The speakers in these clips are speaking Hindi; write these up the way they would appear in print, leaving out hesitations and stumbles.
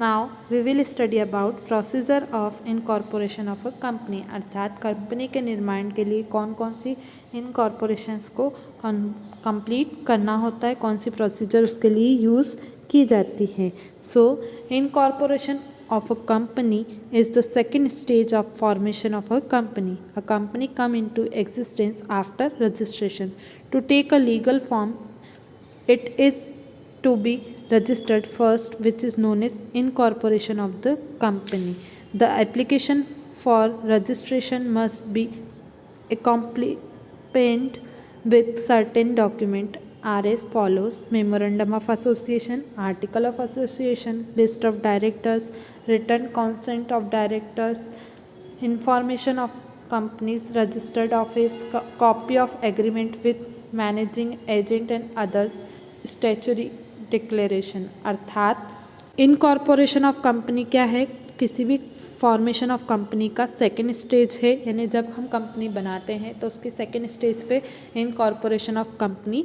Now we will study about procedure of incorporation of a company, अर्थात कंपनी के निर्माण के लिए कौन कौन सी इनकॉर्पोरेशंस को कंप्लीट करना होता है, कौन सी प्रोसीजर उसके लिए यूज़ की जाती है। सो incorporation of a company is the second stage of formation of a company. A company come into existence after registration. To take a legal form, it is to be registered first, which is known as incorporation of the company. The application for registration must be accompanied with certain document are as follows: memorandum of association, article of association, list of directors, written consent of directors, information of company's registered office, copy of agreement with managing agent and others, statutory declaration। अर्थात इनकॉर्पोरेशन ऑफ कंपनी क्या है? किसी भी फॉर्मेशन ऑफ कंपनी का सेकेंड स्टेज है, यानी जब हम कंपनी बनाते हैं तो उसकी सेकेंड स्टेज पे इनकॉर्पोरेशन ऑफ कंपनी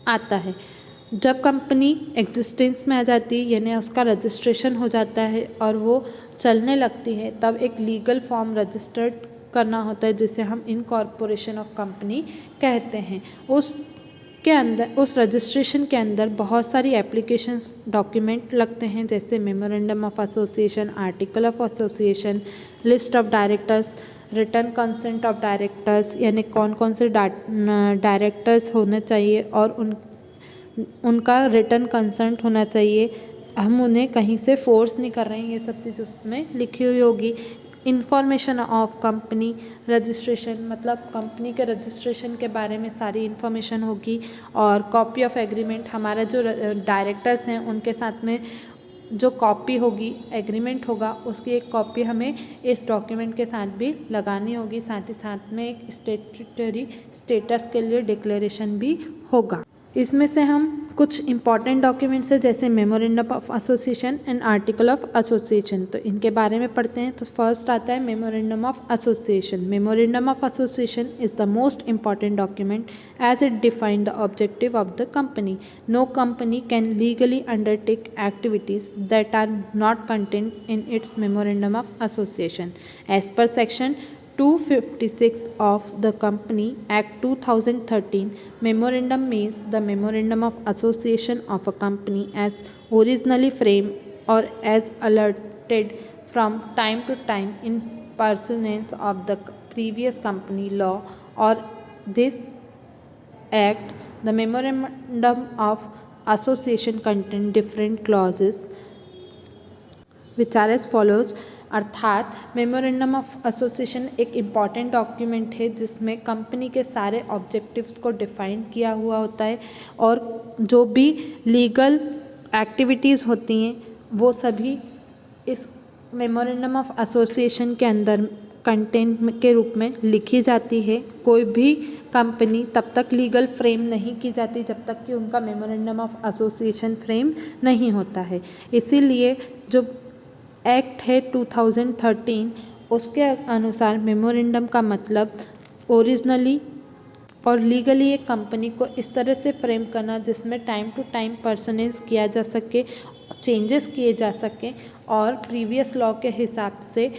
आता है। जब कंपनी एग्जिस्टेंस में आ जाती है, यानी उसका रजिस्ट्रेशन हो जाता है और वो चलने लगती है, तब एक लीगल फॉर्म रजिस्टर्ड करना होता है जिसे हम इनकॉर्पोरेशन ऑफ कंपनी कहते हैं। उस रजिस्ट्रेशन के अंदर बहुत सारी एप्लीकेशंस डॉक्यूमेंट लगते हैं, जैसे memorandum of association, article of association, list of directors, return consent of directors, यानी कौन कौन से डायरेक्टर्स होने चाहिए और उनका रिटर्न कंसेंट होना चाहिए। हम उन्हें कहीं से फोर्स नहीं कर रहे हैं, ये सब चीज़ उसमें लिखी हुई होगी। इन्फॉर्मेशन ऑफ कंपनी रजिस्ट्रेशन, मतलब कंपनी के रजिस्ट्रेशन के बारे में सारी इन्फॉर्मेशन होगी। और कॉपी ऑफ एग्रीमेंट, हमारा जो डायरेक्टर्स हैं उनके साथ में जो कॉपी होगी, एग्रीमेंट होगा, उसकी एक कॉपी हमें इस डॉक्यूमेंट के साथ भी लगानी होगी। साथ ही साथ में एक स्टेटरी स्टेटस के लिए डिक्लेरेशन भी होगा। इसमें से हम कुछ इंपॉर्टेंट डॉक्यूमेंट्स है, जैसे memorandum of association and article of association, तो इनके बारे में पढ़ते हैं। तो फर्स्ट आता है memorandum of association. Memorandum of association is the most important document as it define the objective of the company. No company can legally undertake activities that are not contained in its memorandum of association as per section 256 of the Company Act 2013. Memorandum means the memorandum of association of a company as originally framed or as alerted from time to time in pursuance of the previous company law or this act. The memorandum of association contain different clauses which are as follows। अर्थात मेमोरेंडम ऑफ एसोसिएशन एक इम्पॉर्टेंट डॉक्यूमेंट है जिसमें कंपनी के सारे ऑब्जेक्टिव्स को डिफाइन किया हुआ होता है और जो भी लीगल एक्टिविटीज़ होती हैं वो सभी इस मेमोरेंडम ऑफ एसोसिएशन के अंदर कंटेंट के रूप में लिखी जाती है। कोई भी कंपनी तब तक लीगल फ्रेम नहीं की जाती जब तक कि उनका मेमोरेंडम ऑफ एसोसिएशन फ्रेम नहीं होता है। इसीलिए जो एक्ट है 2013, उसके अनुसार मेमोरेंडम का मतलब ओरिजिनली और लीगली एक कंपनी को इस तरह से फ्रेम करना जिसमें टाइम टू टाइम पर्सनेंस किया जा सके, चेंजेस किए जा सके और प्रीवियस लॉ के हिसाब से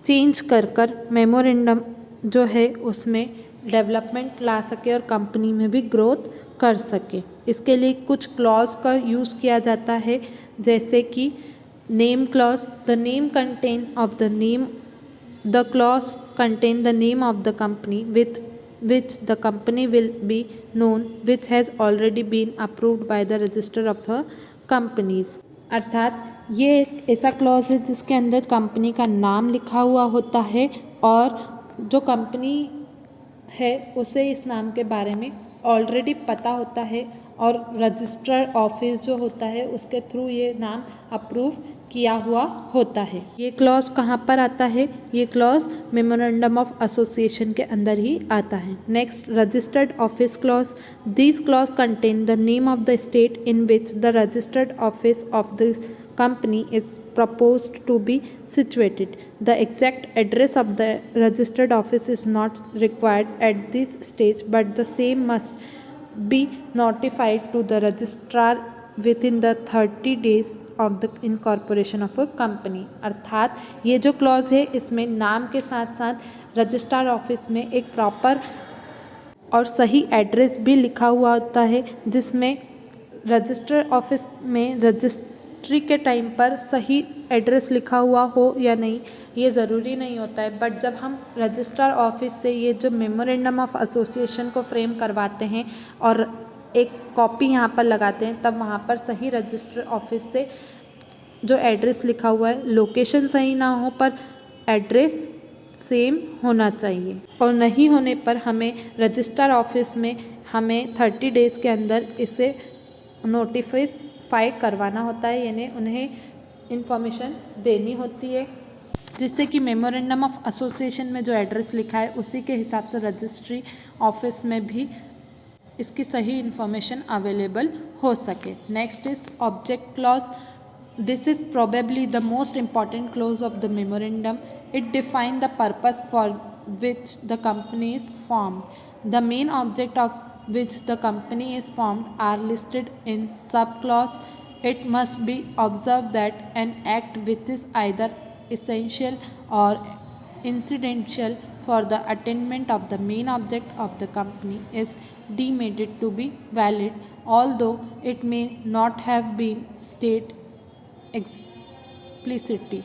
चेंज कर मेमोरेंडम जो है उसमें डेवलपमेंट ला सके और कंपनी में भी ग्रोथ कर सके। इसके लिए कुछ क्लॉज का यूज़ किया जाता है, जैसे कि name clause, the name contain of the name, the clause contain the name of the company with which the company will be known, which has already been approved by the register of the companies। अर्थात ये एक ऐसा क्लॉज है जिसके अंदर कंपनी का नाम लिखा हुआ होता है और जो कंपनी है उसे इस नाम के बारे में ऑलरेडी पता होता है और रजिस्टर्ड ऑफिस जो होता है उसके थ्रू ये नाम अप्रूव किया हुआ होता है। ये क्लॉज कहाँ पर आता है? ये क्लॉज मेमोरेंडम ऑफ एसोसिएशन के अंदर ही आता है। Next, registered office clause. This clause contain the name of the state in which the registered office of the company is proposed to be situated. The exact address of the registered office is not required at this stage, but the same must be notified to the registrar with in the 30 days of the incorporation of a company. अर्थात ये जो क्लॉज है इसमें नाम के साथ साथ रजिस्ट्रार ऑफिस में एक प्रॉपर और सही एड्रेस भी लिखा हुआ होता है, जिसमें रजिस्टर ऑफिस में रजिस्ट्री के टाइम पर सही एड्रेस लिखा हुआ हो या नहीं ये ज़रूरी नहीं होता है, बट जब हम रजिस्ट्रार ऑफिस से ये जो मेमोरेंडम ऑफ एसोसिएशन को फ्रेम करवाते हैं और एक कॉपी यहाँ पर लगाते हैं, तब वहाँ पर सही रजिस्टर ऑफिस से जो एड्रेस लिखा हुआ है, लोकेशन सही ना हो पर एड्रेस सेम होना चाहिए, और नहीं होने पर हमें रजिस्ट्रार ऑफिस में हमें 30 days के अंदर इसे नोटिफाई करवाना होता है, यानी उन्हें इन्फॉर्मेशन देनी होती है, जिससे कि मेमोरेंडम ऑफ एसोसिएशन में जो एड्रेस लिखा है उसी के हिसाब से रजिस्ट्री ऑफिस में भी इसकी सही इन्फॉर्मेशन अवेलेबल हो सके। Next is object clause. This is probably the most important clause of the memorandum. It defines the purpose for which the company is formed. The main object of which the company is formed are listed in subclause. It must be observed that an act which is either essential or incidental for the attainment of the main object of the company is deemed to be valid, although it may not have been stated explicitly.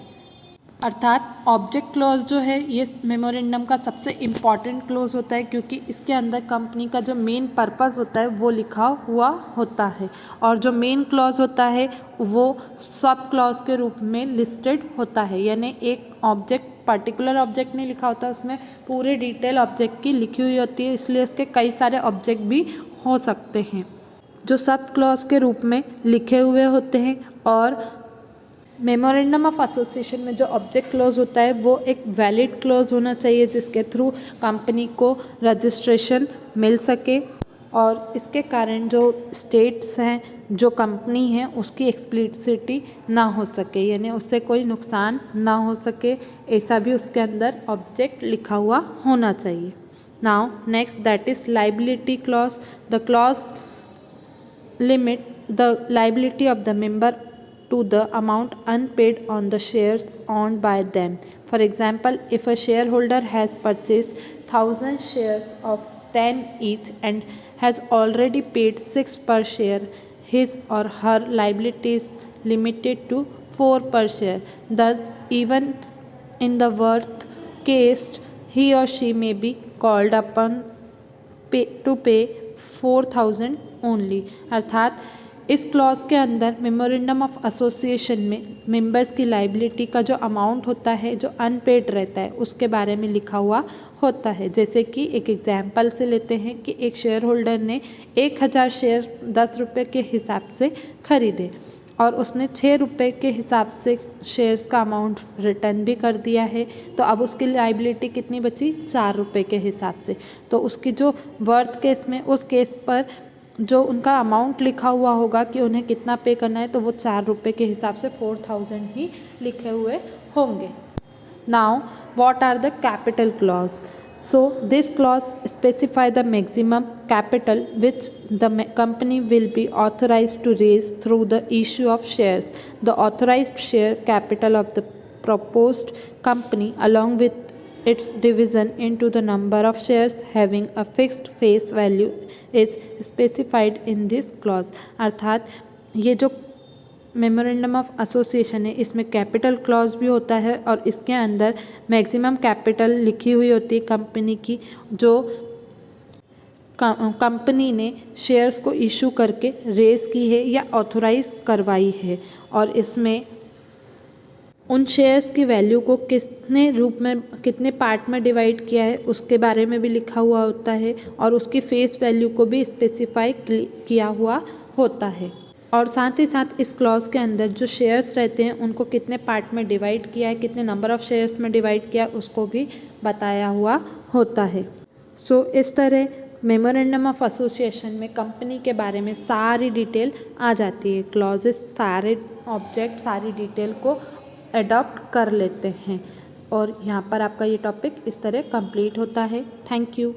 अर्थात ऑब्जेक्ट क्लॉज जो है ये मेमोरेंडम का सबसे इम्पॉर्टेंट क्लॉज होता है, क्योंकि इसके अंदर कंपनी का जो मेन पर्पस होता है वो लिखा हुआ होता है, और जो मेन क्लॉज होता है वो सब क्लॉज के रूप में लिस्टेड होता है, यानी एक ऑब्जेक्ट पर्टिकुलर ऑब्जेक्ट नहीं लिखा होता, उसमें पूरे डिटेल ऑब्जेक्ट की लिखी हुई होती है, इसलिए इसके कई सारे ऑब्जेक्ट भी हो सकते हैं जो सब क्लॉज के रूप में लिखे हुए होते हैं। और मेमोरेंडम ऑफ एसोसिएशन में जो ऑब्जेक्ट क्लॉज होता है वो एक वैलिड क्लॉज होना चाहिए, जिसके थ्रू कंपनी को रजिस्ट्रेशन मिल सके, और इसके कारण जो स्टेट्स हैं, जो कंपनी है उसकी एक्सप्लिसिटी ना हो सके, यानी उससे कोई नुकसान ना हो सके, ऐसा भी उसके अंदर ऑब्जेक्ट लिखा हुआ होना चाहिए। Now next that is liability clause. The clause limit the liability of the member to the amount unpaid on the shares owned by them. For example, if a shareholder has purchased 1000 shares of 10 each and has already paid 6 per share, his or her liability is limited to 4 per share. Thus, even in the worst case, he or she may be called upon to pay 4000 only. अर्थात इस क्लॉज के अंदर मेमोरेंडम ऑफ एसोसिएशन में मेंबर्स की लाइबिलिटी का जो अमाउंट होता है जो अनपेड रहता है उसके बारे में लिखा हुआ होता है। जैसे कि एक एग्जांपल से लेते हैं कि एक शेयर होल्डर ने 1000 शेयर 10 रुपये के हिसाब से खरीदे और उसने 6 रुपये के हिसाब से शेयर्स का अमाउंट रिटर्न भी कर दिया है, तो अब उसकी लाइबिलिटी कितनी बची? 4 रुपये के हिसाब से। तो उसकी जो वर्थ केस में उस केस पर जो उनका अमाउंट लिखा हुआ होगा कि उन्हें कितना पे करना है, तो वो 4 रुपये के हिसाब से 4000 ही लिखे हुए होंगे। Now what are the capital clause? So this clause specify the maximum capital which the company will be authorized to raise through the issue of shares. The authorized share capital of the proposed company along with its division into the number of shares having a fixed face value is specified in this clause. अर्थात ये जो मेमोरेंडम ऑफ एसोसिएशन है इसमें कैपिटल क्लॉज भी होता है और इसके अंदर मैक्सिमम कैपिटल लिखी हुई होती है कंपनी की, जो कंपनी ने शेयर्स को इशू करके रेज की है या ऑथोराइज करवाई है, और इसमें उन शेयर्स की वैल्यू को कितने रूप में कितने पार्ट में डिवाइड किया है उसके बारे में भी लिखा हुआ होता है, और उसकी फेस वैल्यू को भी स्पेसिफाई किया हुआ होता है। और साथ ही साथ इस क्लॉज के अंदर जो शेयर्स रहते हैं उनको कितने पार्ट में डिवाइड किया है, कितने नंबर ऑफ़ शेयर्स में डिवाइड किया उसको भी बताया हुआ होता है। सो इस तरह मेमोरेंडम ऑफ एसोसिएशन में कंपनी के बारे में सारी डिटेल आ जाती है। क्लॉजेस सारे ऑब्जेक्ट सारी डिटेल को अडॉप्ट कर लेते हैं, और यहाँ पर आपका ये टॉपिक इस तरह कंप्लीट होता है। Thank you.